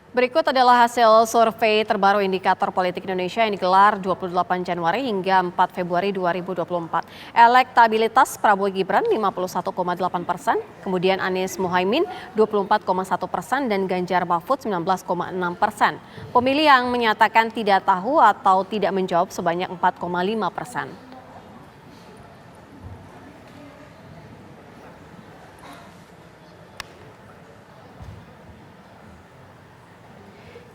Berikut adalah hasil survei terbaru Indikator Politik Indonesia yang digelar 28 Januari hingga 4 Februari 2024. Elektabilitas Prabowo Gibran 51,8%, kemudian Anies Muhaimin 24,1% dan Ganjar Mahfud 19,6%. Pemilih yang menyatakan tidak tahu atau tidak menjawab sebanyak 4,5%.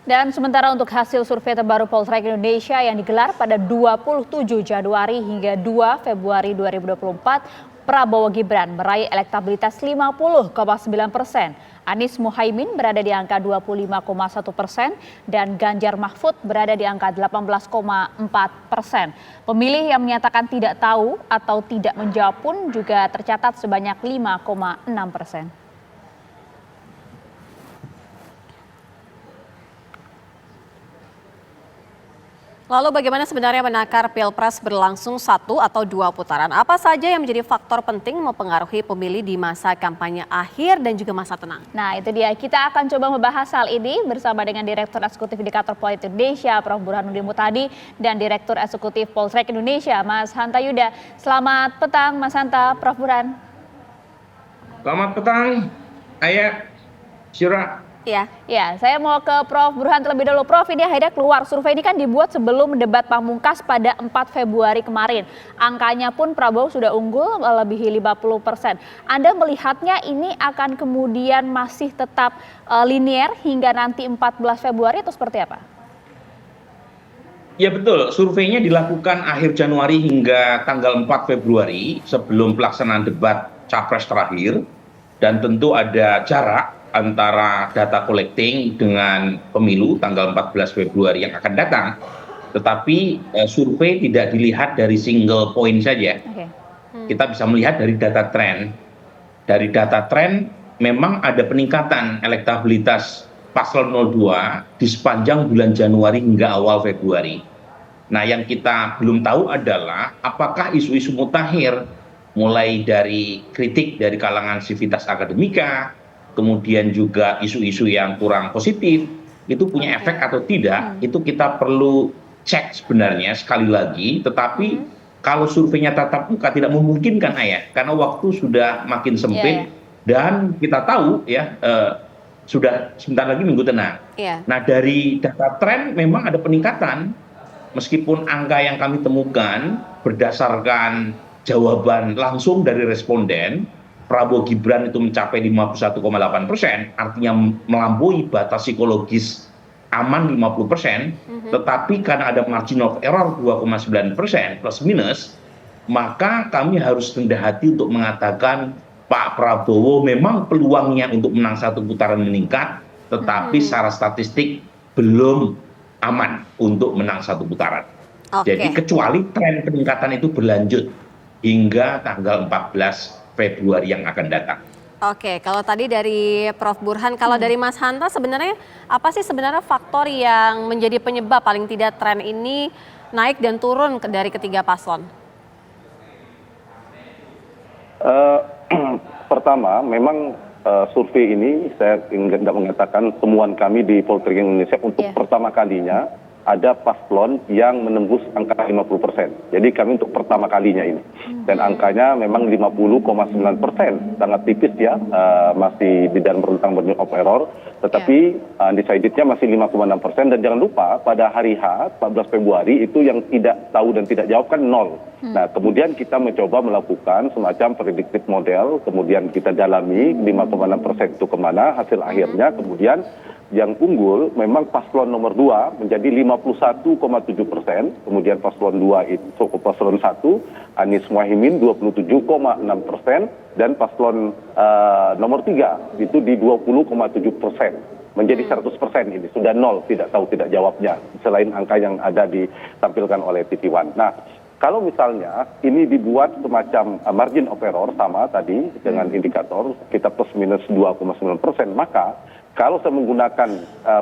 Dan sementara untuk hasil survei terbaru Poltreking Indonesia yang digelar pada 27 Januari hingga 2 Februari 2024, Prabowo Gibran meraih elektabilitas 50,9%. Anies Muhaimin berada di angka 25,1% dan Ganjar Mahfud berada di angka 18,4%. Pemilih yang menyatakan tidak tahu atau tidak menjawab pun juga tercatat sebanyak 5,6%. Lalu bagaimana sebenarnya menakar Pilpres berlangsung 1 atau 2 putaran? Apa saja yang menjadi faktor penting mempengaruhi pemilih di masa kampanye akhir dan juga masa tenang? Nah itu dia, kita akan coba membahas hal ini bersama dengan Direktur Eksekutif Indikator Politik Indonesia, Prof. Burhanuddin Muhtadi, dan Direktur Eksekutif Poltreking Indonesia, Mas Hanta Yuda. Selamat petang Mas Hanta, Prof. Burhan. Selamat petang, Ayah, Syura. Ya, saya mau ke Prof. Burhan terlebih dahulu. Prof, ini akhirnya keluar. Survei ini kan dibuat sebelum debat pamungkas pada 4 Februari kemarin. Angkanya pun Prabowo sudah unggul melebihi 50%. Anda melihatnya ini akan kemudian masih tetap linier hingga nanti 14 Februari atau seperti apa? Ya betul, surveinya dilakukan akhir Januari hingga tanggal 4 Februari sebelum pelaksanaan debat Capres terakhir. Dan tentu ada jarak antara data collecting dengan pemilu tanggal 14 Februari yang akan datang. Tetapi survei tidak dilihat dari single point saja. Kita bisa melihat dari data tren. Dari data tren memang ada peningkatan elektabilitas paslon 02 di sepanjang bulan Januari hingga awal Februari. Nah yang kita belum tahu adalah apakah isu-isu mutakhir mulai dari kritik dari kalangan sivitas akademika, kemudian juga isu-isu yang kurang positif, itu punya efek atau tidak, itu kita perlu cek sebenarnya sekali lagi. Tetapi kalau surveinya tatap muka tidak memungkinkan Ayah, karena waktu sudah makin sempit dan kita tahu ya sudah sebentar lagi minggu tenang. Nah dari data tren memang ada peningkatan, meskipun angka yang kami temukan berdasarkan jawaban langsung dari responden, Prabowo Gibran itu mencapai 51,8%, artinya melampaui batas psikologis aman 50%, tetapi karena ada margin of error 2,9% plus minus, maka kami harus rendah hati untuk mengatakan Pak Prabowo memang peluangnya untuk menang satu putaran meningkat, tetapi secara statistik belum aman untuk menang satu putaran. Jadi kecuali tren peningkatan itu berlanjut hingga tanggal 14 Februari yang akan datang. Oke, kalau tadi dari Prof. Burhan, kalau dari Mas Hanta sebenarnya apa sih sebenarnya faktor yang menjadi penyebab paling tidak tren ini naik dan turun dari ketiga paslon? Pertama, memang survei ini saya ingin mengatakan temuan kami di Poltreking Indonesia untuk pertama kalinya ada paslon yang menembus angka 50%. Jadi kami untuk pertama kalinya ini. Dan angkanya memang 50,9%. Sangat tipis ya, masih di dalam rentang margin of error. Tetapi undecidednya masih 5,6%. Dan jangan lupa pada hari H, 14 Februari itu yang tidak tahu dan tidak jawab kan 0. Nah kemudian kita mencoba melakukan semacam predictive model. Kemudian kita dalami 5,6% itu kemana hasil akhirnya. Kemudian yang unggul memang paslon nomor 2 menjadi 51,7%, kemudian paslon 2 itu paslon 1 Anies Muhaimin 27,6% dan paslon nomor 3 itu di 20,7%. Menjadi 100% ini sudah 0 tidak tahu tidak jawabnya selain angka yang ada ditampilkan oleh TV One. Nah kalau misalnya ini dibuat semacam margin of error sama tadi dengan indikator kita plus minus 2,9%, maka kalau saya menggunakan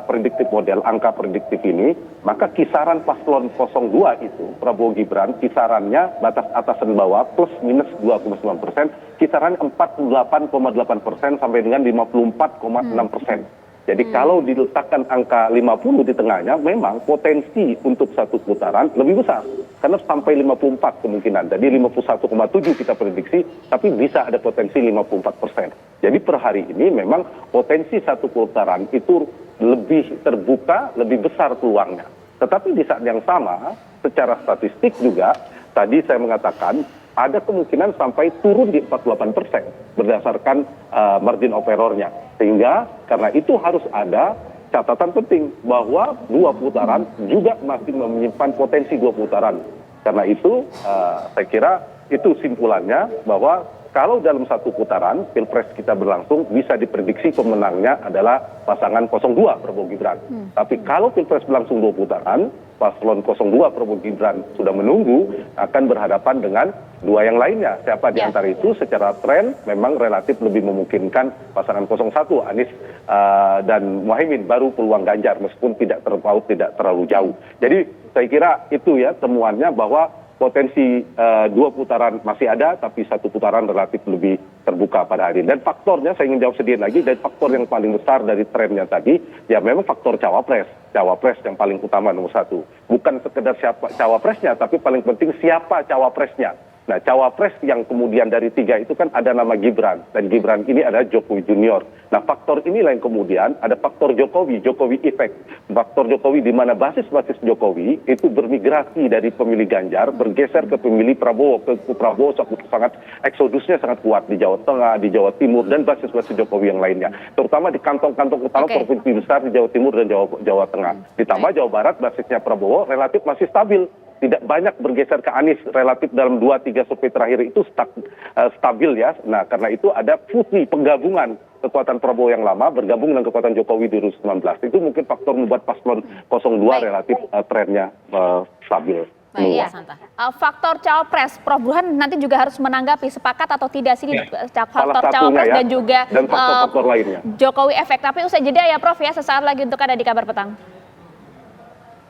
prediktif model angka prediktif ini, maka kisaran paslon 02 itu Prabowo Gibran kisarannya batas atas dan bawah plus minus 2,9%, kisaran 48,8% sampai dengan 54,6%. Jadi kalau diletakkan angka 50 di tengahnya, memang potensi untuk satu putaran lebih besar. Karena sampai 54 kemungkinan. Jadi 51,7 kita prediksi, tapi bisa ada potensi 54%. Jadi per hari ini memang potensi satu putaran itu lebih terbuka, lebih besar peluangnya. Tetapi di saat yang sama, secara statistik juga, tadi saya mengatakan, ada kemungkinan sampai turun di 48% berdasarkan margin of error-nya. Sehingga karena itu harus ada catatan penting bahwa 2 putaran juga masih menyimpan potensi 2 putaran. Karena itu saya kira itu simpulannya bahwa kalau dalam satu putaran Pilpres kita berlangsung bisa diprediksi pemenangnya adalah pasangan 02 Prabowo Gibran. Tapi kalau Pilpres berlangsung 2 putaran, paslon 02 Prabowo Gibran sudah menunggu akan berhadapan dengan 2 yang lainnya. Siapa di antara itu secara tren memang relatif lebih memungkinkan pasangan 01 Anies dan Muhaimin, baru peluang Ganjar meskipun tidak terlalu jauh. Jadi saya kira itu ya temuannya bahwa potensi 2 putaran masih ada, tapi 1 putaran relatif lebih terbuka pada hari ini. Dan faktornya, saya ingin jawab sedikit lagi, dan faktor yang paling besar dari trennya tadi, ya memang faktor cawapres. Cawapres yang paling utama nomor 1. Bukan sekedar siapa cawapresnya, tapi paling penting siapa cawapresnya. Nah, cawapres yang kemudian dari 3 itu kan ada nama Gibran, dan Gibran ini adalah Jokowi Junior. Nah, faktor inilah yang kemudian ada faktor Jokowi effect. Faktor Jokowi di mana basis-basis Jokowi itu bermigrasi dari pemilih Ganjar, bergeser ke pemilih Prabowo. Ke Prabowo sangat eksodusnya sangat kuat di Jawa Tengah, di Jawa Timur, dan basis-basis Jokowi yang lainnya. Terutama di kantong-kantong utama provinsi besar di Jawa Timur dan Jawa Tengah. Ditambah Jawa Barat basisnya Prabowo relatif masih stabil. Tidak banyak bergeser ke Anies, relatif dalam 2-3 survei terakhir itu stabil ya. Nah, karena itu ada fusi penggabungan kekuatan Prabowo yang lama bergabung dengan kekuatan Jokowi di 2019. Itu mungkin faktor membuat paslon 02 relatif trennya stabil. Baik, ya, Santa. Faktor cawapres, Prof. Burhan nanti juga harus menanggapi sepakat atau tidak sih faktor cawapres ya, dan juga faktor-faktor lainnya. Jokowi efek. Tapi usai jeda ya Prof ya, sesaat lagi untuk ada di Kabar Petang.